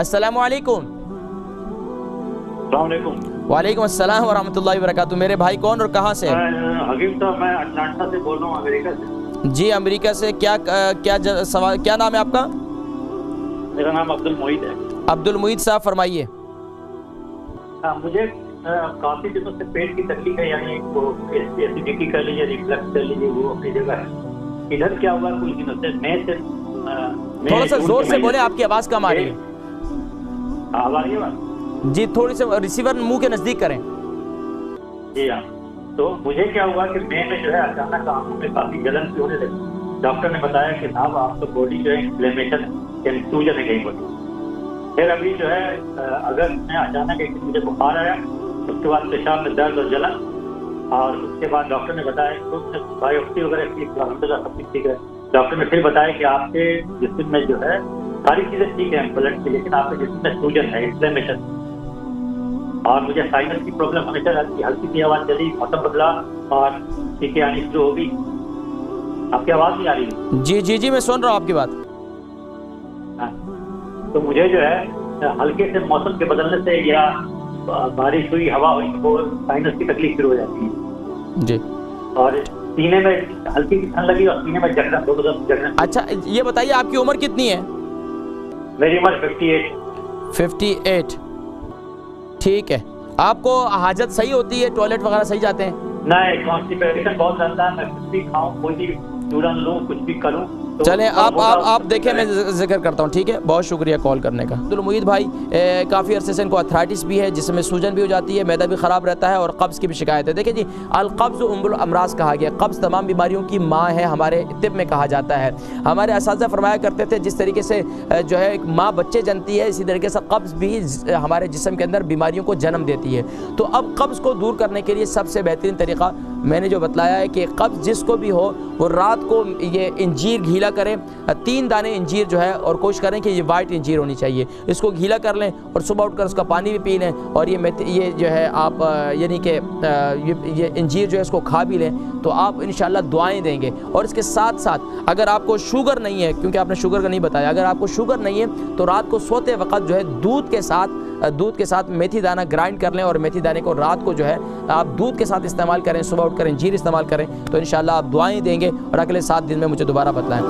السلام علیکم۔ السلام علیکم۔ وعلیکم السلام ورحمۃ اللہ وبرکاتہ۔ میرے بھائی کون اور کہاں سے؟ حکیم صاحب میں اٹلانٹا سے بول رہا ہوں، امریکہ سے۔ جی امریکہ سے، کیا نام ہے آپ کا؟ میرا نام عبد المعید ہے۔ عبد المعید صاحب فرمائیے۔ مجھے کافی دنوں سے پیٹ کی تکلیف ہے، یعنی وہ ایسیڈیٹی کر لیجیے، ریفلکس کر لیجیے، وہ اپنی جگہ ہے۔ ادھر کیا ہوا کچھ دنوں سے تھوڑا سا زور سے بولیں، آپ کی آواز کم آ رہی ہے۔ آ رہی ہے بات؟ جی تھوڑی سے ریسیور منہ کے نزدیک کریں۔ جی ہاں، تو مجھے کیا ہوا کہ میں جو ہے اچانک آنکھوں میں کافی جلن سی ہونے لگی۔ ڈاکٹر نے بتایا کہ صاحب آپ کا باڈی جو ہے انفلیمیشن یعنی سوجن ہے کہیں باڈی۔ پھر ابھی جو ہے اگر میں اچانک ایک دن مجھے بخار آیا، اس کے بعد پیشاب میں درد اور جلن، اور اس کے بعد ڈاکٹر نے بتایا بایوپسی وغیرہ کی، الحمدللہ سب کچھ ٹھیک ہے۔ ڈاکٹر نے پھر بتایا کہ آپ کے جسم میں جو ہے ساری چیزیں ٹھیک ہیں بلڈ کی، لیکن آپ کے جسم میں سوجن ہے، انفلیمیشن۔ اور مجھے سائنس کی پرابلم ہمیشہ رہتی ہے، ہلکی سی آواز چلی، موسم بدلا اور ٹھیکیں آنی شروع ہو گئی۔ آپ کی آواز نہیں آ رہی؟ جی میں سن رہا ہوں آپ کی بات۔ تو مجھے جو ہے ہلکے سے موسم کے بدلنے سے یا بارش ہوئی، ہوا ہوئی، وہ سائنس کی تکلیف شروع ہو جاتی ہے جی۔ اور سینے میں ہلکی سی ٹھنڈ لگی اور سینے میں جگنا۔ اچھا یہ بتائیے آپ کی عمر کتنی ہے؟ میری عمر 58۔ 58 ٹھیک ہے۔ آپ کو حاجت صحیح ہوتی ہے، ٹوائلٹ وغیرہ صحیح جاتے ہیں؟ نہیں، کانسٹیپیشن بہت زیادہ ہے، میں کچھ بھی کھاؤں، کوئی بھی چورن لوں، کچھ بھی کروں۔ چلیں آپ دیکھیں، میں ذکر کرتا ہوں، ٹھیک ہے؟ بہت شکریہ کال کرنے کا۔ عبد المعید بھائی کافی عرصے سے ان کو ارتھرائٹس بھی ہے، جسم میں سوجن بھی ہو جاتی ہے، معدہ بھی خراب رہتا ہے اور قبض کی بھی شکایت ہے۔ دیکھیں جی، القبض ام الامراض کہا گیا، قبض تمام بیماریوں کی ماں ہے، ہمارے طب میں کہا جاتا ہے۔ ہمارے اساتذہ فرمایا کرتے تھے جس طریقے سے جو ہے ایک ماں بچے جنتی ہے، اسی طریقے سے قبض بھی ہمارے جسم کے اندر بیماریوں کو جنم دیتی ہے۔ تو اب قبض کو دور کرنے کے لیے سب سے بہترین طریقہ میں نے جو بتلایا ہے کہ قبض جس کو بھی ہو وہ رات کو یہ انجیر گھیلا کریں، 3 دانے انجیر جو ہے، اور کوشش کریں کہ یہ وائٹ انجیر ہونی چاہیے، اس کو گھیلا کر لیں اور صبح اٹھ کر اس کا پانی بھی پی لیں، اور یہ جو ہے آپ یعنی کہ یہ انجیر جو ہے اس کو کھا بھی لیں، تو آپ انشاءاللہ دعائیں دیں گے۔ اور اس کے ساتھ ساتھ اگر آپ کو شوگر نہیں ہے، کیونکہ آپ نے شوگر کا نہیں بتایا، اگر آپ کو شوگر نہیں ہے تو رات کو سوتے وقت جو ہے دودھ کے ساتھ میتھی دانہ گرائنڈ کر لیں، اور میتھی دانے کو رات کو جو ہے آپ دودھ کے ساتھ استعمال کریں، صبح اٹھ کر انجیر استعمال کریں، تو انشاءاللہ آپ دعائیں دیں گے اور اگلے 7 دن میں مجھے دوبارہ بتلائیں۔